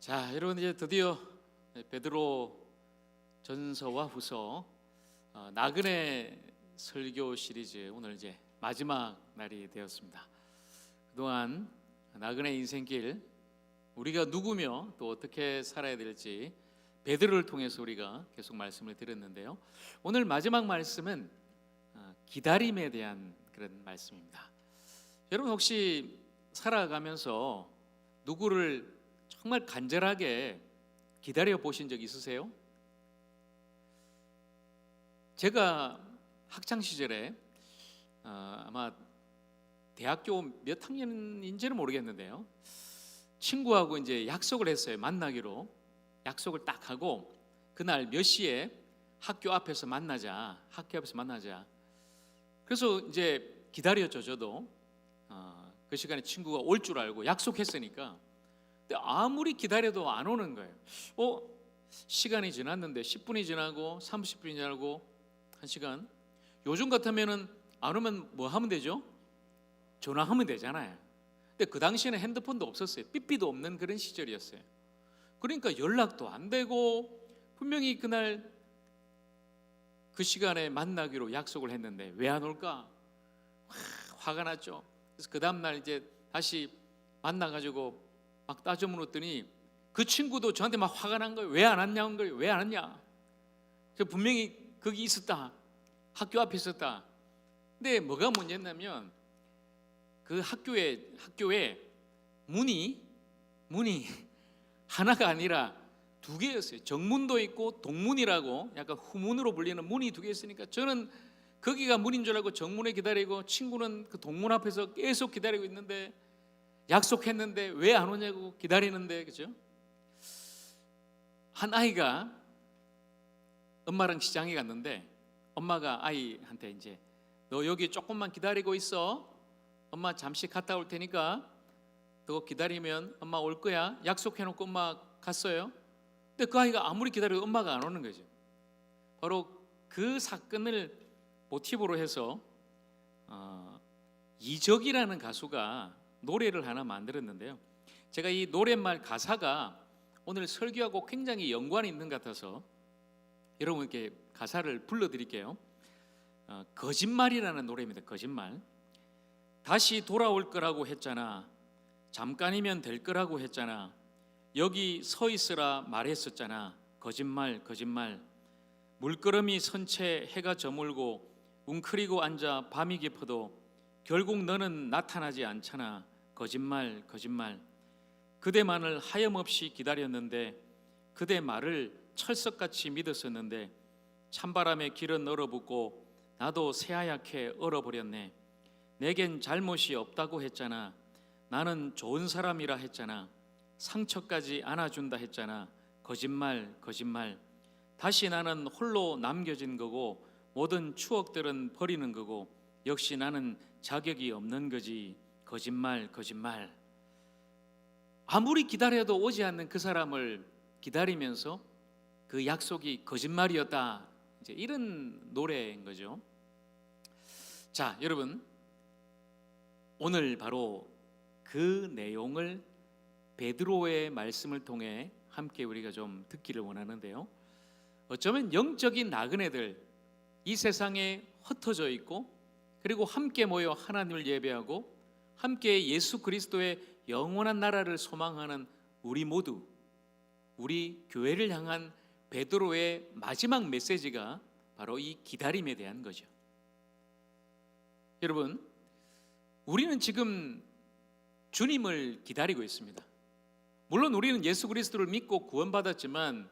자, 여러분 이제 드디어 베드로 전서와 후서 나그네 설교 시리즈 오늘 이제 마지막 날이 되었습니다. 그동안 나그네 인생길 우리가 누구며 또 어떻게 살아야 될지 베드로를 통해서 우리가 계속 말씀을 드렸는데요. 오늘 마지막 말씀은 기다림에 대한 그런 말씀입니다. 여러분 혹시 살아가면서 누구를 정말 간절하게 기다려 보신 적 있으세요? 제가 학창 시절에 아마 대학교 몇 학년인지는 모르겠는데요, 친구하고 이제 약속을 했어요. 만나기로 약속을 딱 하고 그날 몇 시에 학교 앞에서 만나자. 그래서 이제 기다렸죠. 저도 그 시간에 친구가 올 줄 알고 약속했으니까. 근데 아무리 기다려도 안 오는 거예요. 시간이 지났는데 10분이 지나고 30분이 지나고 1시간. 요즘 같으면은 안 오면 뭐 하면 되죠? 전화하면 되잖아요. 근데 그 당시에는 핸드폰도 없었어요. 삐삐도 없는 그런 시절이었어요. 그러니까 연락도 안 되고 분명히 그날 그 시간에 만나기로 약속을 했는데 왜 안 올까? 화가 났죠. 그래서 그 다음날 이제 다시 만나가지고 막 따져 물었더니 그 친구도 저한테 막 화가 난 거예요. 왜 안 왔냐는 거예요. 왜 안 왔냐? 저 분명히 거기 있었다. 학교 앞에 있었다. 근데 뭐가 문제였냐면 그 학교에 문이 하나가 아니라 두 개였어요. 정문도 있고 동문이라고 약간 후문으로 불리는 문이 두 개 있으니까 저는 거기가 문인 줄 알고 정문에 기다리고 친구는 그 동문 앞에서 계속 기다리고 있는데 약속했는데 왜 안 오냐고 기다리는데, 그죠? 한 아이가 엄마랑 시장에 갔는데 엄마가 아이한테 이제 너 여기 조금만 기다리고 있어. 엄마 잠시 갔다 올 테니까 너 기다리면 엄마 올 거야. 약속해놓고 엄마 갔어요. 근데 그 아이가 아무리 기다려도 엄마가 안 오는 거죠. 바로 그 사건을 모티브로 해서 이적이라는 가수가 노래를 하나 만들었는데요. 제가 이 노랫말 가사가 오늘 설교하고 굉장히 연관이 있는 것 같아서 여러분께 가사를 불러드릴게요. 거짓말이라는 노래입니다. 거짓말. 다시 돌아올 거라고 했잖아. 잠깐이면 될 거라고 했잖아. 여기 서 있으라 말했었잖아. 거짓말. 물끄러미 선 채 해가 저물고 웅크리고 앉아 밤이 깊어도 결국 너는 나타나지 않잖아. 거짓말. 그대만을 하염없이 기다렸는데 그대 말을 철석같이 믿었었는데 찬바람에 길은 얼어붙고 나도 새하얗게 얼어버렸네. 내겐 잘못이 없다고 했잖아. 나는 좋은 사람이라 했잖아. 상처까지 안아준다 했잖아. 거짓말. 다시 나는 홀로 남겨진 거고 모든 추억들은 버리는 거고 역시 나는 자격이 없는 거지. 거짓말. 아무리 기다려도 오지 않는 그 사람을 기다리면서 그 약속이 거짓말이었다. 이제 이런 노래인 거죠. 자, 여러분, 오늘 바로 그 내용을 베드로의 말씀을 통해 함께 우리가 좀 듣기를 원하는데요. 어쩌면 영적인 나그네들, 이 세상에 흩어져 있고 그리고 함께 모여 하나님을 예배하고 함께 예수 그리스도의 영원한 나라를 소망하는 우리 모두, 우리 교회를 향한 베드로의 마지막 메시지가 바로 이 기다림에 대한 거죠. 여러분, 우리는 지금 주님을 기다리고 있습니다. 물론 우리는 예수 그리스도를 믿고 구원받았지만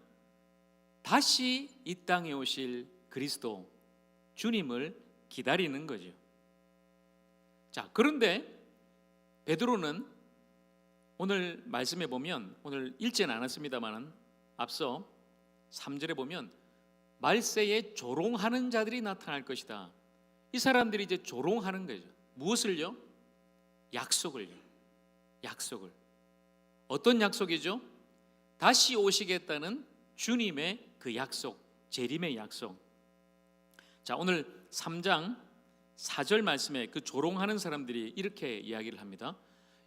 다시 이 땅에 오실 그리스도 주님을 기다리는 거죠. 자, 그런데 베드로는 오늘 말씀에 보면, 오늘 읽지는 않았습니다만 앞서 3절에 보면 말세에 조롱하는 자들이 나타날 것이다. 이 사람들이 이제 조롱하는 거죠. 무엇을요? 약속을. 어떤 약속이죠? 다시 오시겠다는 주님의 그 약속, 재림의 약속. 자, 오늘 3장 4절 말씀에 그 조롱하는 사람들이 이렇게 이야기를 합니다.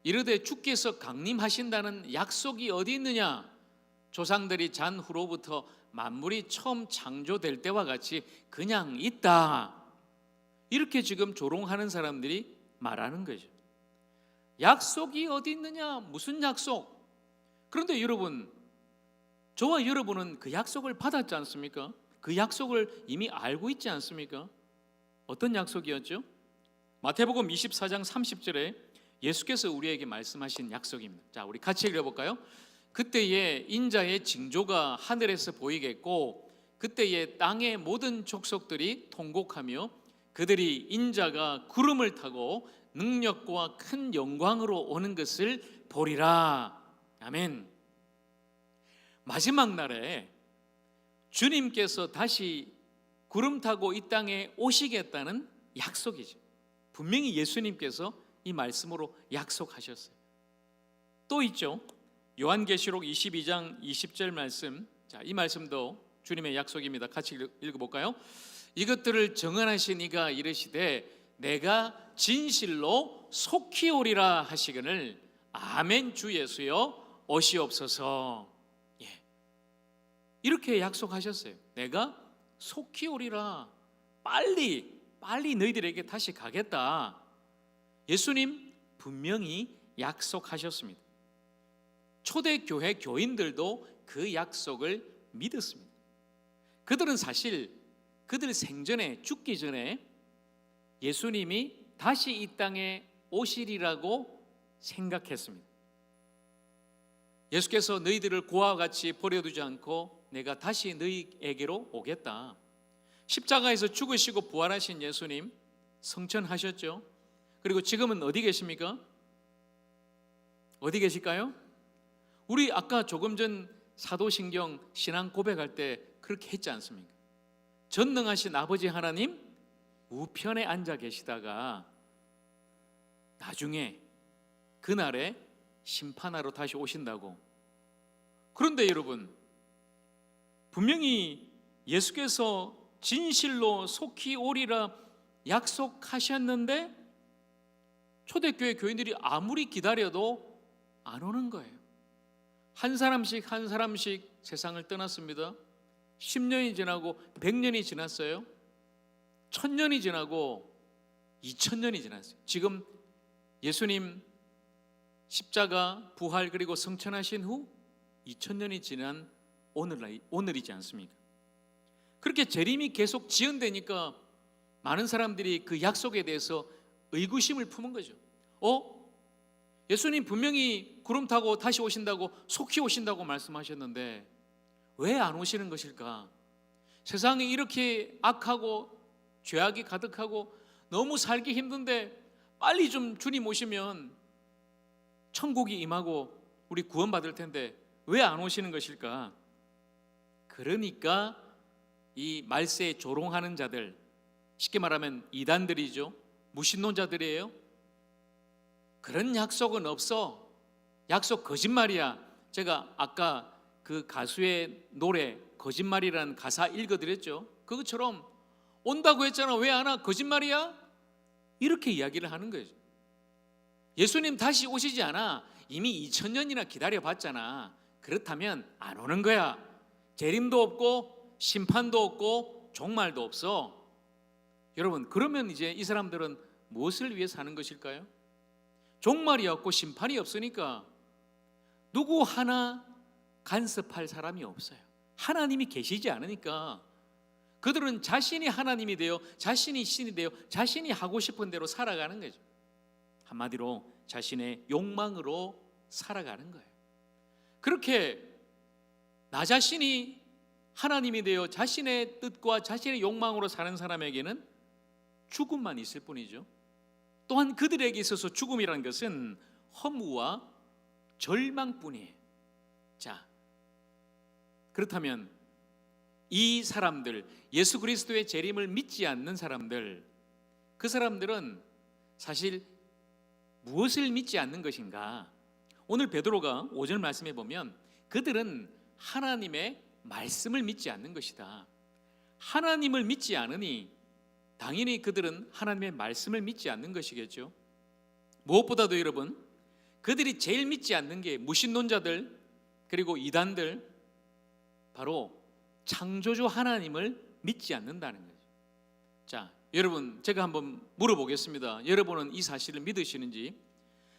이르되 주께서 강림하신다는 약속이 어디 있느냐? 조상들이 잔 후로부터 만물이 처음 창조될 때와 같이 그냥 있다. 이렇게 지금 조롱하는 사람들이 말하는 거죠. 약속이 어디 있느냐? 무슨 약속? 그런데 여러분, 저와 여러분은 그 약속을 받았지 않습니까? 그 약속을 이미 알고 있지 않습니까? 어떤 약속이었죠? 마태복음 24장 30절에 예수께서 우리에게 말씀하신 약속입니다. 자, 우리 같이 읽어볼까요? 그때에 인자의 징조가 하늘에서 보이겠고 그때에 땅의 모든 족속들이 통곡하며 그들이 인자가 구름을 타고 능력과 큰 영광으로 오는 것을 보리라. 아멘. 마지막 날에 주님께서 다시 구름 타고 이 땅에 오시겠다는 약속이죠. 분명히 예수님께서 이 말씀으로 약속하셨어요. 또 있죠. 요한계시록 22장 20절 말씀. 자, 이 말씀도 주님의 약속입니다. 같이 읽어볼까요? 이것들을 정언하신 이가 이르시되 내가 진실로 속히 오리라 하시거늘 아멘 주 예수여 오시옵소서. 예. 이렇게 약속하셨어요. 내가 속히 오리라. 빨리 너희들에게 다시 가겠다. 예수님 분명히 약속하셨습니다. 초대교회 교인들도 그 약속을 믿었습니다. 그들은 사실 그들 생전에 죽기 전에 예수님이 다시 이 땅에 오시리라고 생각했습니다. 예수께서 너희들을 고아와 같이 버려두지 않고 내가 다시 너희에게로 오겠다. 십자가에서 죽으시고 부활하신 예수님 성천하셨죠. 그리고 지금은 어디 계십니까? 어디 계실까요? 우리 아까 조금 전 사도신경 신앙 고백할 때 그렇게 했지 않습니까? 전능하신 아버지 하나님 우편에 앉아 계시다가 나중에 그날에 심판하러 다시 오신다고. 그런데 여러분, 분명히 예수께서 진실로 속히 오리라 약속하셨는데 초대교회 교인들이 아무리 기다려도 안 오는 거예요. 한 사람씩 한 사람씩 세상을 떠났습니다. 10년이 지나고 100년이 지났어요. 1000년이 지나고 2000년이 지났어요. 지금 예수님 십자가 부활 그리고 성천하신 후 2000년이 지난 오늘이지 않습니까? 그렇게 재림이 계속 지연되니까 많은 사람들이 그 약속에 대해서 의구심을 품은 거죠. 예수님 분명히 구름 타고 다시 오신다고 속히 오신다고 말씀하셨는데 왜 안 오시는 것일까? 세상이 이렇게 악하고 죄악이 가득하고 너무 살기 힘든데 빨리 좀 주님 오시면 천국이 임하고 우리 구원받을 텐데 왜 안 오시는 것일까? 그러니까 이 말세에 조롱하는 자들, 쉽게 말하면 이단들이죠. 무신론자들이에요. 그런 약속은 없어. 약속 거짓말이야. 제가 아까 그 가수의 노래 거짓말이라는 가사 읽어드렸죠. 그것처럼 온다고 했잖아. 왜 안 와? 거짓말이야? 이렇게 이야기를 하는 거죠. 예수님 다시 오시지 않아. 이미 2000년이나 기다려봤잖아. 그렇다면 안 오는 거야. 재림도 없고 심판도 없고 종말도 없어. 여러분, 그러면 이제 이 사람들은 무엇을 위해 사는 것일까요? 종말이 없고 심판이 없으니까 누구 하나 간섭할 사람이 없어요. 하나님이 계시지 않으니까 그들은 자신이 하나님이 되어 자신이 신이 되어 자신이 하고 싶은 대로 살아가는 거죠. 한마디로 자신의 욕망으로 살아가는 거예요. 그렇게 나 자신이 하나님이 되어 자신의 뜻과 자신의 욕망으로 사는 사람에게는 죽음만 있을 뿐이죠. 또한 그들에게 있어서 죽음이라는 것은 허무와 절망뿐이에요. 자, 그렇다면 이 사람들, 예수 그리스도의 재림을 믿지 않는 사람들, 그 사람들은 사실 무엇을 믿지 않는 것인가? 오늘 베드로가 5절 말씀해 보면 그들은 하나님의 말씀을 믿지 않는 것이다. 하나님을 믿지 않으니 당연히 그들은 하나님의 말씀을 믿지 않는 것이겠죠. 무엇보다도 여러분, 그들이 제일 믿지 않는 게 무신론자들 그리고 이단들, 바로 창조주 하나님을 믿지 않는다는 거죠. 자, 여러분, 제가 한번 물어보겠습니다. 여러분은 이 사실을 믿으시는지?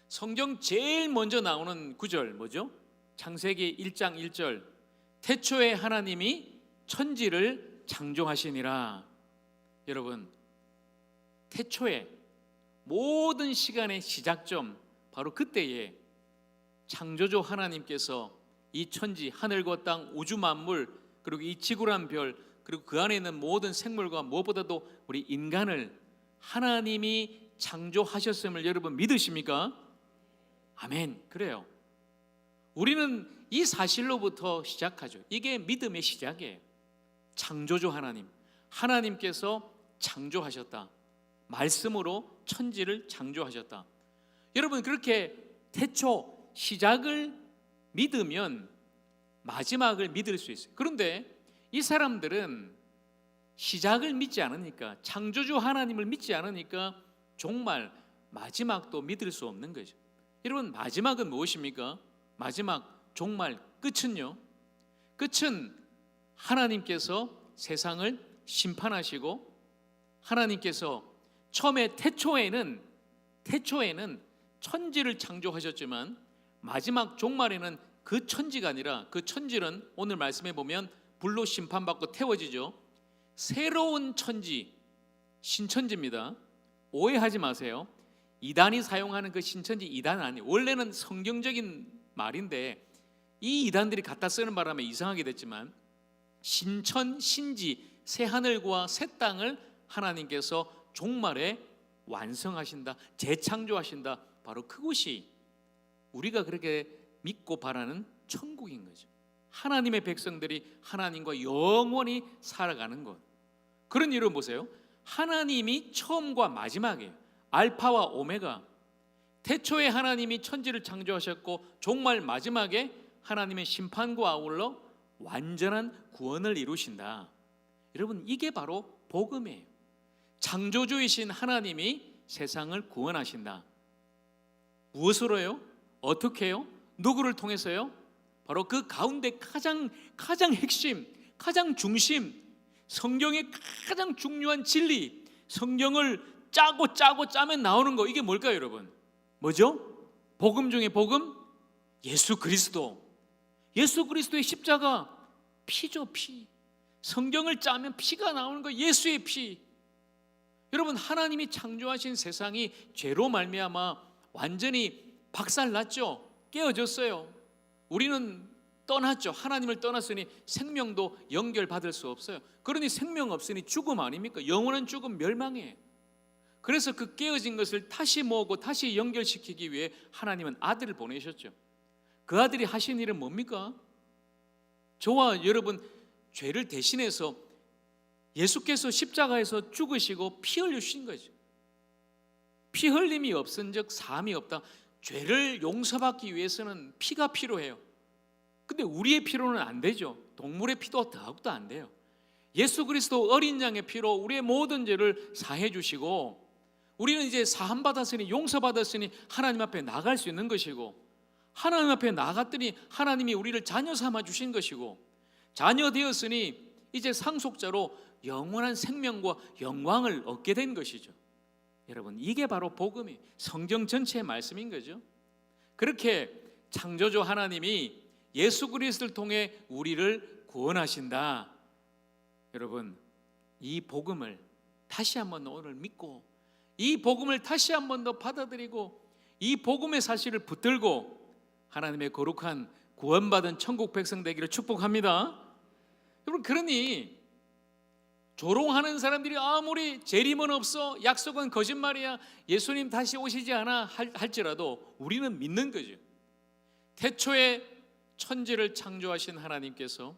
성경 제일 먼저 나오는 구절 뭐죠? 창세기 1장 1절, 태초에 하나님이 천지를 창조하시니라. 여러분, 태초에 모든 시간의 시작점, 바로 그때에 창조주 하나님께서 이 천지, 하늘과 땅, 우주 만물, 그리고 이 지구란 별, 그리고 그 안에 있는 모든 생물과 무엇보다도 우리 인간을 하나님이 창조하셨음을 여러분 믿으십니까? 아멘. 그래요. 우리는 이 사실로부터 시작하죠. 이게 믿음의 시작이에요. 창조주 하나님, 하나님께서 창조하셨다. 말씀으로 천지를 창조하셨다. 여러분, 그렇게 태초 시작을 믿으면 마지막을 믿을 수 있어요. 그런데 이 사람들은 시작을 믿지 않으니까, 창조주 하나님을 믿지 않으니까 정말 마지막도 믿을 수 없는 거죠. 여러분, 마지막은 무엇입니까? 마지막, 정말 끝은요? 끝은 하나님께서 세상을 심판하시고, 하나님께서 처음에 태초에는 천지를 창조하셨지만 마지막 종말에는 그 천지가 아니라, 그 천지는 오늘 말씀해 보면 불로 심판받고 태워지죠. 새로운 천지, 신천지입니다. 오해하지 마세요. 이단이 사용하는 그 신천지, 이단은 아니에요. 원래는 성경적인 말인데 이 이단들이 갖다 쓰는 바람에 이상하게 됐지만, 신천, 신지, 새 하늘과 새 땅을 하나님께서 종말에 완성하신다, 재창조하신다. 바로 그곳이 우리가 그렇게 믿고 바라는 천국인 거죠. 하나님의 백성들이 하나님과 영원히 살아가는 것. 그런 이유로 보세요. 하나님이 처음과 마지막이에요. 알파와 오메가. 태초에 하나님이 천지를 창조하셨고, 종말 마지막에 하나님의 심판과 아울러 완전한 구원을 이루신다. 여러분, 이게 바로 복음이에요. 창조주이신 하나님이 세상을 구원하신다. 무엇으로요? 어떻게 해요? 누구를 통해서요? 바로 그 가운데 가장 핵심, 가장 중심, 성경의 가장 중요한 진리, 성경을 짜면 나오는 거, 이게 뭘까요, 여러분? 뭐죠? 복음 중에 복음? 예수 그리스도. 예수 그리스도의 십자가, 피죠, 피. 성경을 짜면 피가 나오는 거, 예수의 피. 여러분, 하나님이 창조하신 세상이 죄로 말미암아 완전히 박살났죠. 깨어졌어요. 우리는 떠났죠. 하나님을 떠났으니 생명도 연결받을 수 없어요. 그러니 생명 없으니 죽음 아닙니까? 영원한 죽음, 멸망해. 그래서 그 깨어진 것을 다시 모으고 다시 연결시키기 위해 하나님은 아들을 보내셨죠. 그 아들이 하신 일은 뭡니까? 저와 여러분 죄를 대신해서 예수께서 십자가에서 죽으시고 피 흘리신 거죠. 피 흘림이 없은즉 사함이 없다. 죄를 용서받기 위해서는 피가 필요해요. 근데 우리의 피로는 안 되죠. 동물의 피도 더욱도 안 돼요. 예수 그리스도 어린 양의 피로 우리의 모든 죄를 사해 주시고, 우리는 이제 사함 받았으니, 용서받았으니 하나님 앞에 나갈 수 있는 것이고, 하나님 앞에 나갔더니 하나님이 우리를 자녀 삼아 주신 것이고, 자녀 되었으니 이제 상속자로 영원한 생명과 영광을 얻게 된 것이죠. 여러분, 이게 바로 복음이 성경 전체의 말씀인 거죠. 그렇게 창조주 하나님이 예수 그리스도를 통해 우리를 구원하신다. 여러분, 이 복음을 다시 한번 오늘 믿고, 이 복음을 다시 한번 더 받아들이고, 이 복음의 사실을 붙들고 하나님의 거룩한 구원받은 천국 백성 되기를 축복합니다. 여러분, 그러니 조롱하는 사람들이 아무리 재림은 없어, 약속은 거짓말이야, 예수님 다시 오시지 않아 할지라도 우리는 믿는 거죠. 태초에 천지를 창조하신 하나님께서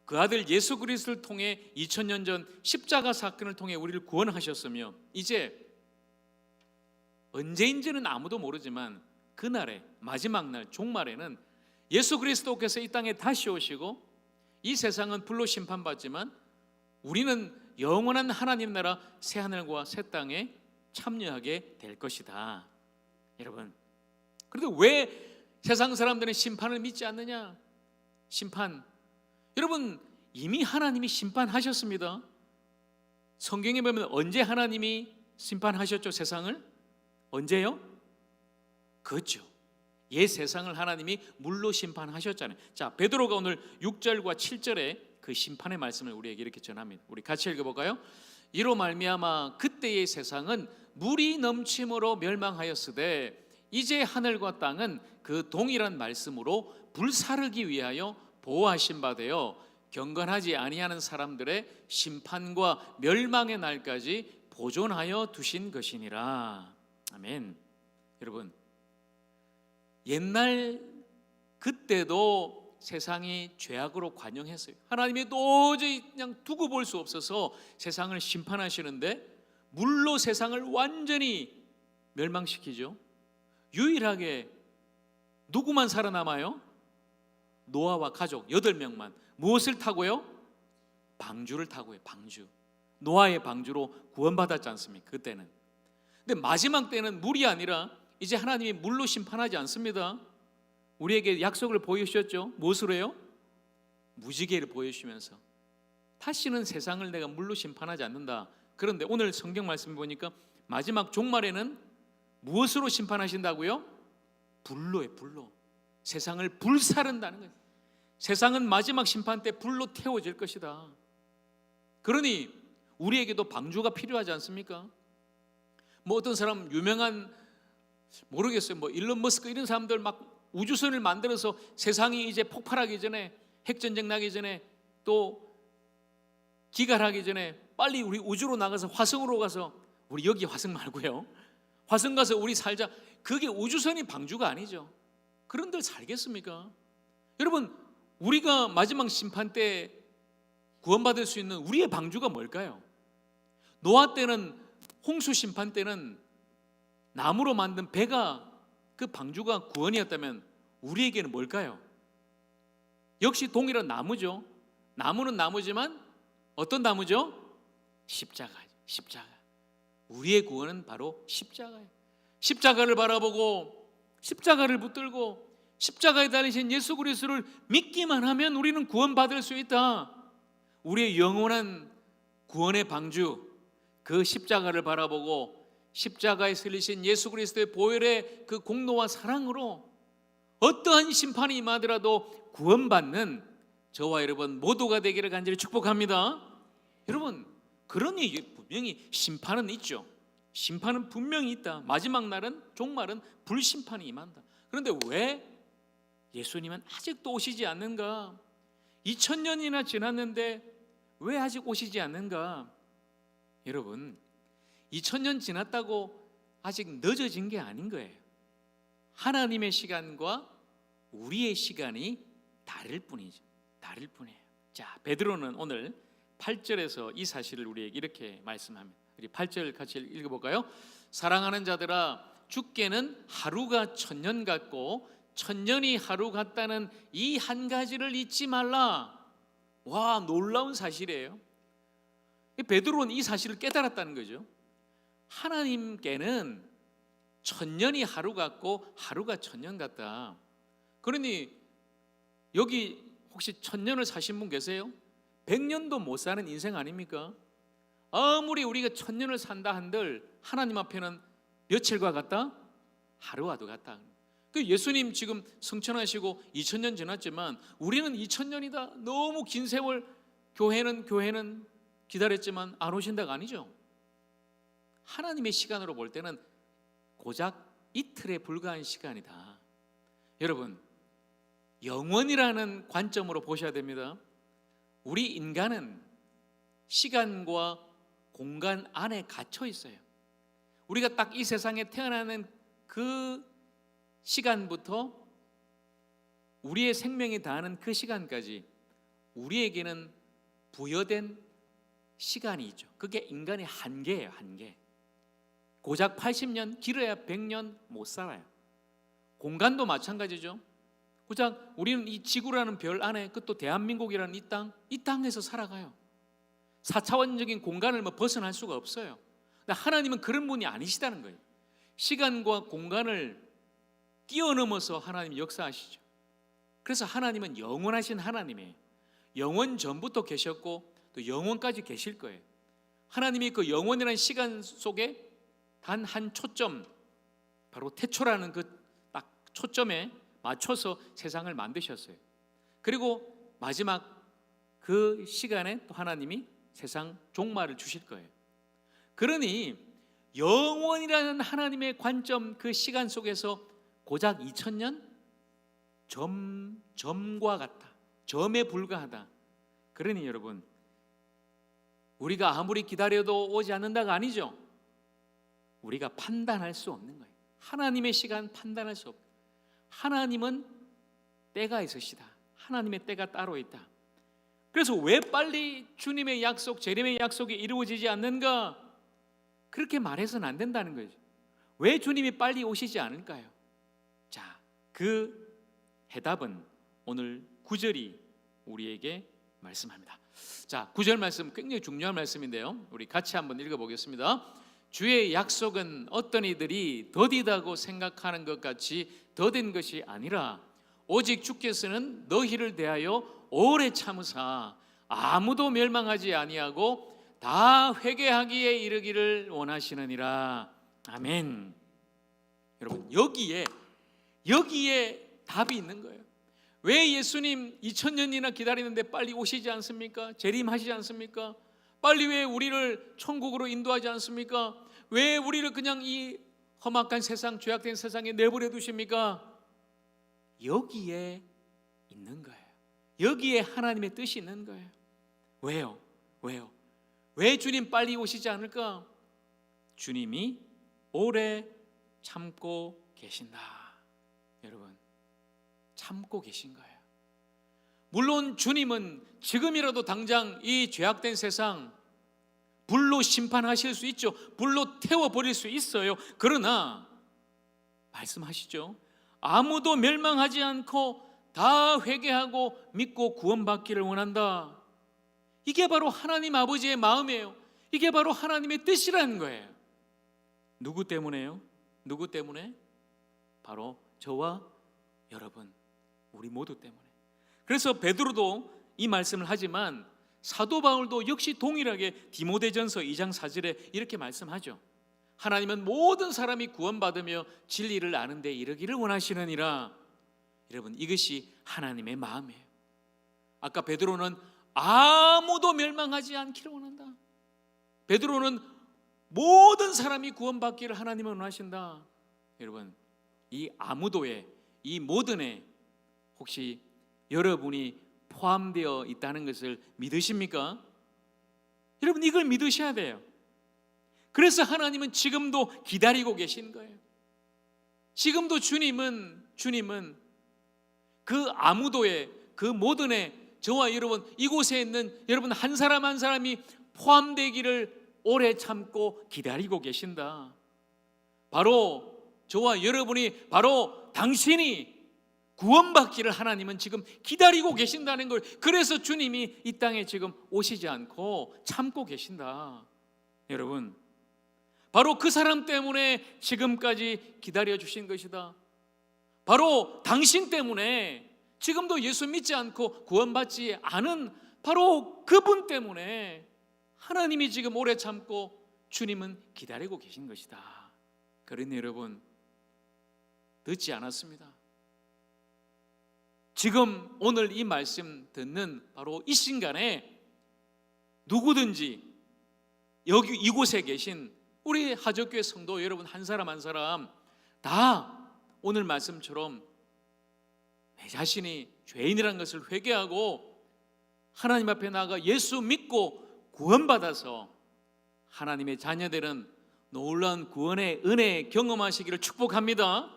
그 아들 예수 그리스도를 통해 2000년 전 십자가 사건을 통해 우리를 구원하셨으며, 이제 언제인지는 아무도 모르지만 그날에, 마지막 날 종말에는 예수 그리스도께서 이 땅에 다시 오시고, 이 세상은 불로 심판받지만 우리는 영원한 하나님 나라 새 하늘과 새 땅에 참여하게 될 것이다. 여러분, 그래도 왜 세상 사람들은 심판을 믿지 않느냐? 심판, 여러분, 이미 하나님이 심판하셨습니다. 성경에 보면 언제 하나님이 심판하셨죠? 세상을? 언제요? 그렇죠. 옛 세상을 하나님이 물로 심판하셨잖아요. 자, 베드로가 오늘 6절과 7절에 그 심판의 말씀을 우리에게 이렇게 전합니다. 우리 같이 읽어볼까요? 이로 말미암아 그때의 세상은 물이 넘침으로 멸망하였으되 이제 하늘과 땅은 그 동일한 말씀으로 불사르기 위하여 보호하신 바 되어 경건하지 아니하는 사람들의 심판과 멸망의 날까지 보존하여 두신 것이니라. 아멘. 여러분, 옛날 그때도 세상이 죄악으로 관영했어요. 하나님이 도저히 그냥 두고 볼 수 없어서 세상을 심판하시는데 물로 세상을 완전히 멸망시키죠. 유일하게 누구만 살아남아요? 노아와 가족 8명만. 무엇을 타고요? 방주를 타고요. 방주. 노아의 방주로 구원받았지 않습니까? 그때는. 근데 마지막 때는 물이 아니라 이제 하나님이 물로 심판하지 않습니다. 우리에게 약속을 보여주셨죠. 무엇으로 해요? 무지개를 보여주시면서 다시는 세상을 내가 물로 심판하지 않는다. 그런데 오늘 성경 말씀 보니까 마지막 종말에는 무엇으로 심판하신다고요? 불로예요. 불로. 세상을 불사른다는 거예요. 세상은 마지막 심판 때 불로 태워질 것이다. 그러니 우리에게도 방주가 필요하지 않습니까? 뭐 어떤 사람 유명한 모르겠어요. 뭐 일론 머스크 이런 사람들 막 우주선을 만들어서 세상이 이제 폭발하기 전에, 핵전쟁 나기 전에, 또 기갈하기 전에 빨리 우리 우주로 나가서 화성으로 가서, 우리 여기 화성 말고요, 화성 가서 우리 살자. 그게 우주선이 방주가 아니죠. 그런들 살겠습니까? 여러분, 우리가 마지막 심판 때 구원받을 수 있는 우리의 방주가 뭘까요? 노아 때는, 홍수 심판 때는 나무로 만든 배가 그 방주가 구원이었다면 우리에게는 뭘까요? 역시 동일한 나무죠. 나무는 나무지만 어떤 나무죠? 십자가죠. 십자가. 우리의 구원은 바로 십자가예요. 십자가를 바라보고 십자가를 붙들고 십자가에 달리신 예수 그리스도를 믿기만 하면 우리는 구원받을 수 있다. 우리의 영원한 구원의 방주, 그 십자가를 바라보고 십자가에 설리신 예수 그리스도의 보혈의 그 공로와 사랑으로 어떠한 심판이 임하더라도 구원받는 저와 여러분 모두가 되기를 간절히 축복합니다. 여러분, 그러니 분명히 심판은 있죠. 심판은 분명히 있다. 마지막 날은, 종말은 불심판이 임한다. 그런데 왜 예수님은 아직도 오시지 않는가? 2000년이나 지났는데 왜 아직 오시지 않는가? 여러분, 2000년 지났다고 아직 늦어진 게 아닌 거예요. 하나님의 시간과 우리의 시간이 다를 뿐이죠. 다를 뿐이에요. 자, 베드로는 오늘 8절에서 이 사실을 우리에게 이렇게 말씀합니다. 우리 8절 같이 읽어볼까요? 사랑하는 자들아, 주께는 하루가 1000년 같고 1000년이 하루 같다는 이 한 가지를 잊지 말라. 와, 놀라운 사실이에요. 베드로는 이 사실을 깨달았다는 거죠. 하나님께는 1000년이 하루 같고 하루가 1000년 같다. 그러니 여기 혹시 1000년을 사신 분 계세요? 100년도 못 사는 인생 아닙니까? 아무리 우리가 1000년을 산다 한들 하나님 앞에는 며칠과 같다? 하루와도 같다. 그 예수님 지금 승천하시고 2000년 지났지만 우리는 2000년이다. 너무 긴 세월 교회는 기다렸지만 안 오신다가 아니죠. 하나님의 시간으로 볼 때는 고작 이틀에 불과한 시간이다. 여러분, 영원이라는 관점으로 보셔야 됩니다. 우리 인간은 시간과 공간 안에 갇혀 있어요. 우리가 딱 이 세상에 태어나는 그 시간부터 우리의 생명이 다하는 그 시간까지 우리에게는 부여된 시간이 있죠. 그게 인간의 한계예요. 한계. 고작 80년, 길어야 100년 못 살아요. 공간도 마찬가지죠. 고작 우리는 이 지구라는 별 안에, 그것도 대한민국이라는 이 땅에서 살아가요. 4차원적인 공간을 벗어날 수가 없어요. 근데 하나님은 그런 분이 아니시다는 거예요. 시간과 공간을 뛰어넘어서 하나님이 역사하시죠. 그래서 하나님은 영원하신 하나님이에요. 영원 전부터 계셨고 또 영원까지 계실 거예요. 하나님이 그 영원이라는 시간 속에 단 한 초점, 바로 태초라는 그 딱 초점에 맞춰서 세상을 만드셨어요. 그리고 마지막 그 시간에 또 하나님이 세상 종말을 주실 거예요. 그러니 영원이라는 하나님의 관점, 그 시간 속에서 고작 2000년? 점과 같다, 점에 불과하다. 그러니 여러분, 우리가 아무리 기다려도 오지 않는다가 아니죠. 우리가 판단할 수 없는 거예요. 하나님의 시간 판단할 수 없다. 하나님은 때가 있으시다. 하나님의 때가 따로 있다. 그래서 왜 빨리 주님의 약속, 재림의 약속이 이루어지지 않는가? 그렇게 말해서는 안 된다는 거죠. 왜 주님이 빨리 오시지 않을까요? 자, 그 해답은 오늘 9절이 우리에게 말씀합니다. 자, 9절 말씀 굉장히 중요한 말씀인데요, 우리 같이 한번 읽어보겠습니다. 주의 약속은 어떤 이들이 더디다고 생각하는 것 같이 더딘 것이 아니라 오직 주께서는 너희를 대하여 오래 참으사 아무도 멸망하지 아니하고 다 회개하기에 이르기를 원하시느니라. 아멘. 여러분, 여기에 답이 있는 거예요. 왜 예수님 2000년이나 기다리는데 빨리 오시지 않습니까? 재림하시지 않습니까? 빨리 왜 우리를 천국으로 인도하지 않습니까? 왜 우리를 그냥 이 험악한 세상, 죄악된 세상에 내버려 두십니까? 여기에 있는 거예요. 여기에 하나님의 뜻이 있는 거예요. 왜요? 왜 주님 빨리 오시지 않을까? 주님이 오래 참고 계신다. 여러분, 참고 계신 거예요. 물론 주님은 지금이라도 당장 이 죄악된 세상 불로 심판하실 수 있죠. 불로 태워버릴 수 있어요. 그러나 말씀하시죠. 아무도 멸망하지 않고 다 회개하고 믿고 구원받기를 원한다. 이게 바로 하나님 아버지의 마음이에요. 이게 바로 하나님의 뜻이라는 거예요. 누구 때문에요? 누구 때문에? 바로 저와 여러분, 우리 모두 때문에. 그래서 베드로도 이 말씀을 하지만 사도 바울도 역시 동일하게 디모데전서 2장 4절에 이렇게 말씀하죠. 하나님은 모든 사람이 구원받으며 진리를 아는 데 이르기를 원하시느니라. 여러분, 이것이 하나님의 마음이에요. 아까 베드로는 아무도 멸망하지 않기를 원한다. 베드로는 모든 사람이 구원받기를 하나님은 원하신다. 여러분, 이 아무도에, 이 모든에 혹시 여러분이 포함되어 있다는 것을 믿으십니까? 여러분, 이걸 믿으셔야 돼요. 그래서 하나님은 지금도 기다리고 계신 거예요. 지금도 주님은 그 아무도에, 그 모든에 저와 여러분, 이곳에 있는 여러분 한 사람 한 사람이 포함되기를 오래 참고 기다리고 계신다. 바로 저와 여러분이, 바로 당신이 구원받기를 하나님은 지금 기다리고 계신다는 걸, 그래서 주님이 이 땅에 지금 오시지 않고 참고 계신다. 여러분, 바로 그 사람 때문에 지금까지 기다려 주신 것이다. 바로 당신 때문에 지금도 예수 믿지 않고 구원받지 않은 바로 그분 때문에 하나님이 지금 오래 참고 주님은 기다리고 계신 것이다. 그러니 여러분, 늦지 않았습니다. 지금 오늘 이 말씀 듣는 바로 이 순간에 누구든지 여기 이곳에 계신 우리 하적교회 성도 여러분 한 사람 한 사람 다 오늘 말씀처럼 내 자신이 죄인이라는 것을 회개하고 하나님 앞에 나아가 예수 믿고 구원받아서 하나님의 자녀들은 놀라운 구원의 은혜 경험하시기를 축복합니다.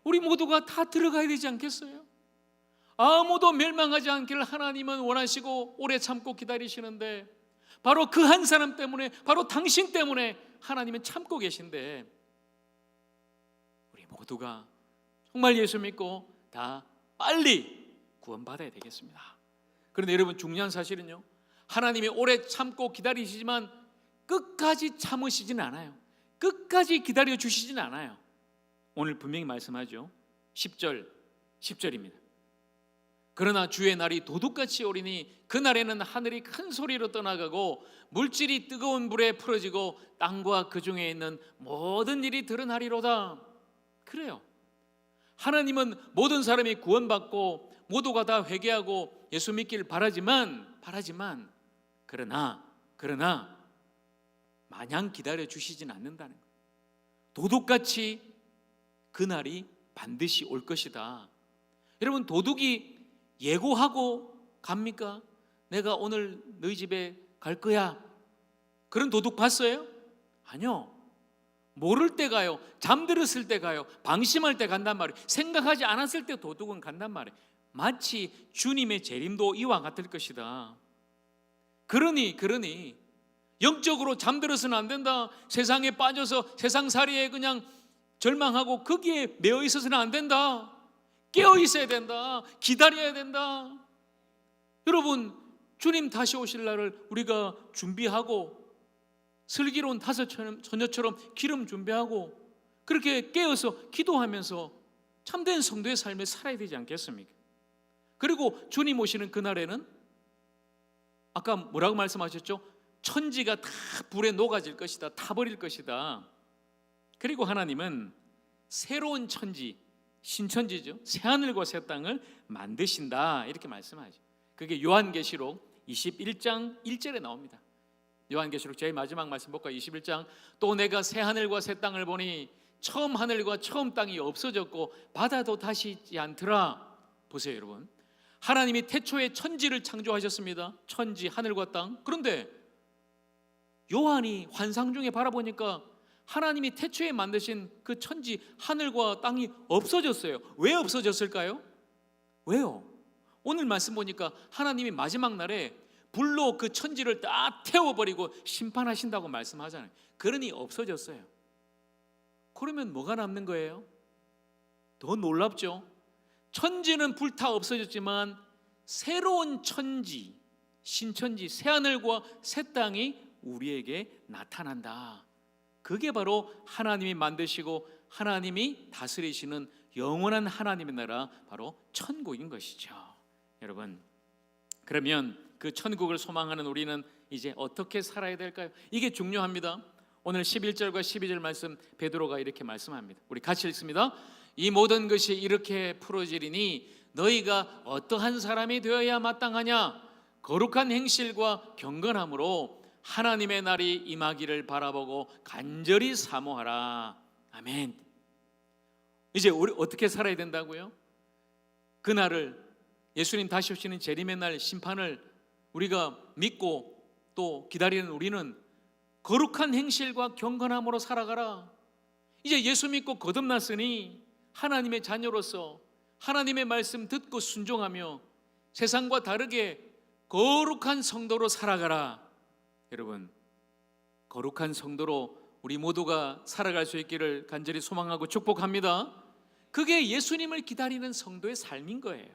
우리 모두가 다 들어가야 되지 않겠어요? 아무도 멸망하지 않기를 하나님은 원하시고 오래 참고 기다리시는데, 바로 그 한 사람 때문에, 바로 당신 때문에 하나님은 참고 계신데, 우리 모두가 정말 예수 믿고 다 빨리 구원받아야 되겠습니다. 그런데 여러분, 중요한 사실은요, 하나님이 오래 참고 기다리시지만 끝까지 참으시진 않아요. 끝까지 기다려 주시진 않아요. 오늘 분명히 말씀하죠. 10절입니다. 그러나 주의 날이 도둑같이 오리니 그날에는 하늘이 큰 소리로 떠나가고 물질이 뜨거운 불에 풀어지고 땅과 그 중에 있는 모든 일이 드러나리로다. 그래요. 하나님은 모든 사람이 구원받고 모두가 다 회개하고 예수 믿기를 바라지만 그러나 마냥 기다려 주시진 않는다는 거예요. 도둑같이 그날이 반드시 올 것이다. 여러분, 도둑이 예고하고 갑니까? 내가 오늘 너희 집에 갈 거야. 그런 도둑 봤어요? 아니요. 모를 때 가요. 잠들었을 때 가요. 방심할 때 간단 말이에요. 생각하지 않았을 때 도둑은 간단 말이에요. 마치 주님의 재림도 이와 같을 것이다. 그러니 영적으로 잠들어서는 안 된다. 세상에 빠져서 세상살이에 그냥 절망하고 거기에 매여 있어서는 안 된다. 깨어 있어야 된다. 기다려야 된다. 여러분, 주님 다시 오실 날을 우리가 준비하고 슬기로운 다섯 처녀처럼 기름 준비하고 그렇게 깨어서 기도하면서 참된 성도의 삶을 살아야 되지 않겠습니까? 그리고 주님 오시는 그날에는 아까 뭐라고 말씀하셨죠? 천지가 다 불에 녹아질 것이다. 타버릴 것이다. 그리고 하나님은 새로운 천지, 신천지죠. 새하늘과 새 땅을 만드신다. 이렇게 말씀하죠. 그게 요한계시록 21장 1절에 나옵니다. 요한계시록 제일 마지막 말씀 볼까요? 21장. 또 내가 새하늘과 새 땅을 보니 처음 하늘과 처음 땅이 없어졌고 바다도 다시 있지 않더라. 보세요, 여러분. 하나님이 태초에 천지를 창조하셨습니다. 천지, 하늘과 땅. 그런데 요한이 환상 중에 바라보니까 하나님이 태초에 만드신 그 천지, 하늘과 땅이 없어졌어요. 왜 없어졌을까요? 왜요? 오늘 말씀 보니까 하나님이 마지막 날에 불로 그 천지를 다 태워버리고 심판하신다고 말씀하잖아요. 그러니 없어졌어요. 그러면 뭐가 남는 거예요? 더 놀랍죠? 천지는 불타 없어졌지만 새로운 천지, 신천지, 새하늘과 새 땅이 우리에게 나타난다. 그게 바로 하나님이 만드시고 하나님이 다스리시는 영원한 하나님의 나라, 바로 천국인 것이죠. 여러분, 그러면 그 천국을 소망하는 우리는 이제 어떻게 살아야 될까요? 이게 중요합니다. 오늘 11절과 12절 말씀 베드로가 이렇게 말씀합니다. 우리 같이 읽습니다. 이 모든 것이 이렇게 풀어지리니 너희가 어떠한 사람이 되어야 마땅하냐? 거룩한 행실과 경건함으로 하나님의 날이 임하기를 바라보고 간절히 사모하라. 아멘. 이제 우리 어떻게 살아야 된다고요? 그날을, 예수님 다시 오시는 재림의 날 심판을 우리가 믿고 또 기다리는 우리는 거룩한 행실과 경건함으로 살아가라. 이제 예수 믿고 거듭났으니 하나님의 자녀로서 하나님의 말씀 듣고 순종하며 세상과 다르게 거룩한 성도로 살아가라. 여러분, 거룩한 성도로 우리 모두가 살아갈 수 있기를 간절히 소망하고 축복합니다. 그게 예수님을 기다리는 성도의 삶인 거예요.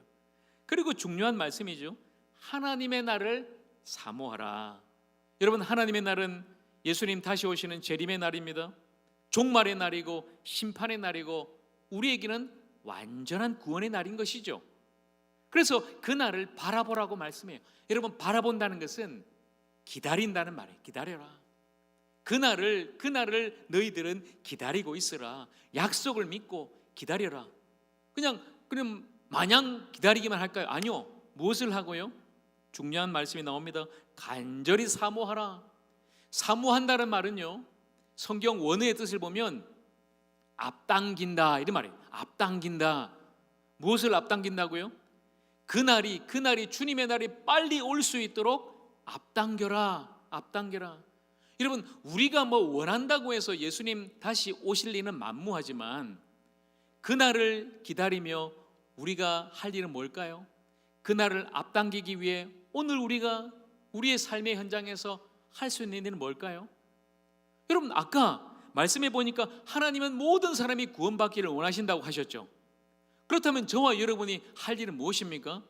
그리고 중요한 말씀이죠. 하나님의 날을 사모하라. 여러분, 하나님의 날은 예수님 다시 오시는 재림의 날입니다. 종말의 날이고 심판의 날이고 우리에게는 완전한 구원의 날인 것이죠. 그래서 그 날을 바라보라고 말씀해요. 여러분, 바라본다는 것은 기다린다는 말이에요. 기다려라. 그 날을 너희들은 기다리고 있으라. 약속을 믿고 기다려라. 그냥 마냥 기다리기만 할까요? 아니요. 무엇을 하고요? 중요한 말씀이 나옵니다. 간절히 사모하라. 사모한다는 말은요, 성경 원어의 뜻을 보면 앞당긴다 이런 말이에요. 앞당긴다. 무엇을 앞당긴다고요? 그날이 주님의 날이 빨리 올 수 있도록 앞당겨라. 여러분, 우리가 원한다고 해서 예수님 다시 오실 리는 만무하지만 그날을 기다리며 우리가 할 일은 뭘까요? 그날을 앞당기기 위해 오늘 우리가 우리의 삶의 현장에서 할 수 있는 일은 뭘까요? 여러분, 아까 말씀해 보니까 하나님은 모든 사람이 구원받기를 원하신다고 하셨죠. 그렇다면 저와 여러분이 할 일은 무엇입니까?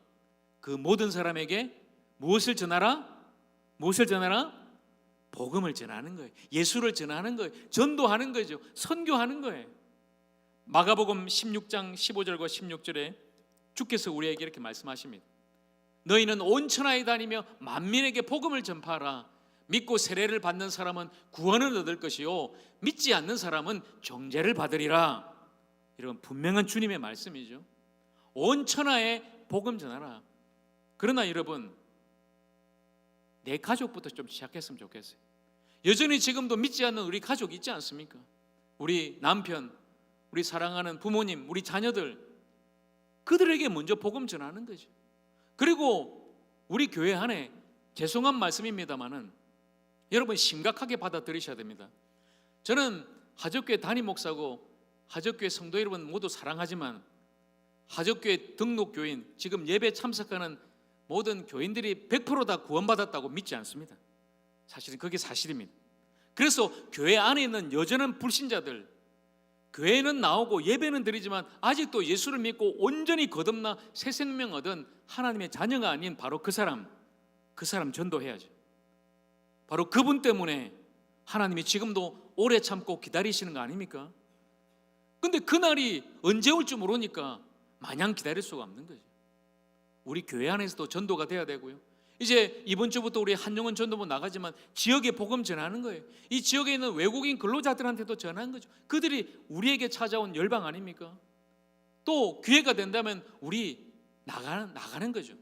그 모든 사람에게 무엇을 전하라? 복음을 전하는 거예요. 예수를 전하는 거예요. 전도하는 거죠. 선교하는 거예요. 마가복음 16장 15절과 16절에 주께서 우리에게 이렇게 말씀하십니다. 너희는 온 천하에 다니며 만민에게 복음을 전파하라. 믿고 세례를 받는 사람은 구원을 얻을 것이요 믿지 않는 사람은 정죄를 받으리라. 이런 분명한 주님의 말씀이죠. 온 천하에 복음 전하라. 그러나 여러분, 내 가족부터 좀 시작했으면 좋겠어요. 여전히 지금도 믿지 않는 우리 가족 있지 않습니까? 우리 남편, 우리 사랑하는 부모님, 우리 자녀들, 그들에게 먼저 복음 전하는 거죠. 그리고 우리 교회 안에, 죄송한 말씀입니다만은 여러분 심각하게 받아들이셔야 됩니다. 저는 하적교회 담임 목사고 하적교회 성도 여러분 모두 사랑하지만 하적교회 등록교인, 지금 예배 참석하는 모든 교인들이 100% 다 구원받았다고 믿지 않습니다. 사실은 그게 사실입니다. 그래서 교회 안에 있는 여전한 불신자들, 교회는 나오고 예배는 드리지만 아직도 예수를 믿고 온전히 거듭나 새 생명 얻은 하나님의 자녀가 아닌 바로 그 사람 전도해야죠. 바로 그분 때문에 하나님이 지금도 오래 참고 기다리시는 거 아닙니까? 근데 그날이 언제 올지 모르니까 마냥 기다릴 수가 없는 거죠. 우리 교회 안에서도 전도가 돼야 되고요. 이제 이번 주부터 우리 한영원 전도부 나가지만 지역에 복음 전하는 거예요. 이 지역에 있는 외국인 근로자들한테도 전하는 거죠. 그들이 우리에게 찾아온 열방 아닙니까? 또 기회가 된다면 우리 나가는 거죠.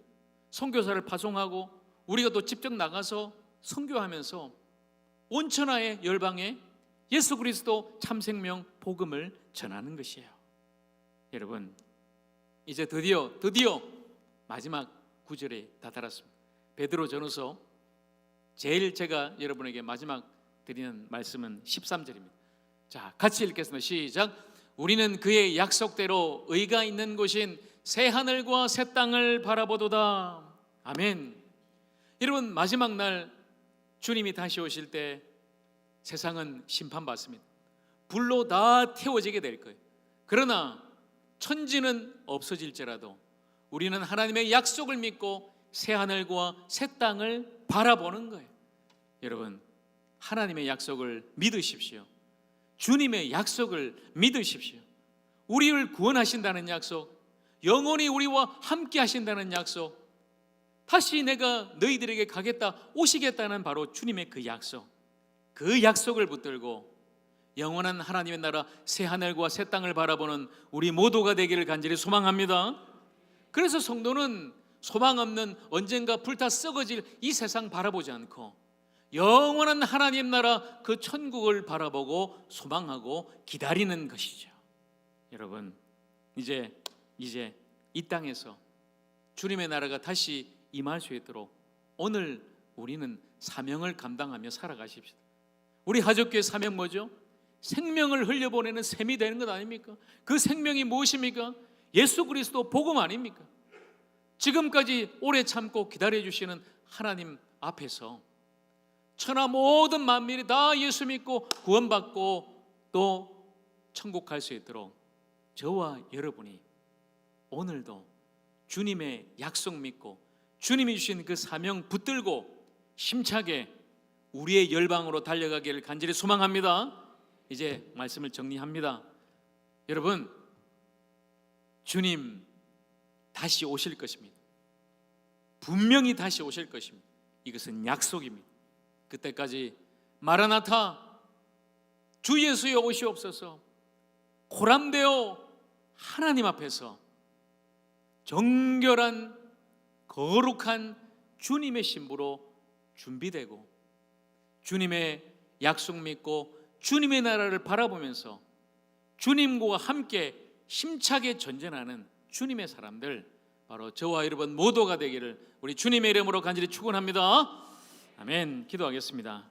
선교사를 파송하고 우리가 또 직접 나가서 선교하면서 온 천하의 열방에 예수 그리스도 참생명 복음을 전하는 것이에요. 여러분, 이제 드디어 마지막 구절에 다다랐습니다. 베드로 전후서 제일 제가 여러분에게 마지막 드리는 말씀은 13절입니다. 자, 같이 읽겠습니다. 시작. 우리는 그의 약속대로 의가 있는 곳인 새 하늘과 새 땅을 바라보도다. 아멘. 여러분, 마지막 날 주님이 다시 오실 때 세상은 심판받습니다. 불로 다 태워지게 될 거예요. 그러나 천지는 없어질지라도 우리는 하나님의 약속을 믿고 새 하늘과 새 땅을 바라보는 거예요. 여러분, 하나님의 약속을 믿으십시오. 주님의 약속을 믿으십시오. 우리를 구원하신다는 약속, 영원히 우리와 함께 하신다는 약속, 다시 내가 너희들에게 가겠다, 오시겠다는 바로 주님의 그 약속을 붙들고 영원한 하나님의 나라 새 하늘과 새 땅을 바라보는 우리 모두가 되기를 간절히 소망합니다. 그래서 성도는 소망 없는 언젠가 불타 썩어질 이 세상 바라보지 않고 영원한 하나님 나라 그 천국을 바라보고 소망하고 기다리는 것이죠. 여러분, 이제 이 땅에서 주님의 나라가 다시 임할 수 있도록 오늘 우리는 사명을 감당하며 살아가십시다. 우리 하적교회 사명 뭐죠? 생명을 흘려보내는 셈이 되는 것 아닙니까? 그 생명이 무엇입니까? 예수 그리스도 복음 아닙니까? 지금까지 오래 참고 기다려주시는 하나님 앞에서 천하 모든 만민이 다 예수 믿고 구원받고 또 천국 갈 수 있도록 저와 여러분이 오늘도 주님의 약속 믿고 주님이 주신 그 사명 붙들고 힘차게 우리의 열방으로 달려가기를 간절히 소망합니다. 이제 말씀을 정리합니다. 여러분, 주님 다시 오실 것입니다. 분명히 다시 오실 것입니다. 이것은 약속입니다. 그때까지 마라나타, 주 예수여 오시옵소서, 고람되어 하나님 앞에서 정결한 거룩한 주님의 신부로 준비되고 주님의 약속 믿고 주님의 나라를 바라보면서 주님과 함께 힘차게 전진하는 주님의 사람들, 바로 저와 여러분 모두가 되기를 우리 주님의 이름으로 간절히 축원합니다. 아멘. 기도하겠습니다.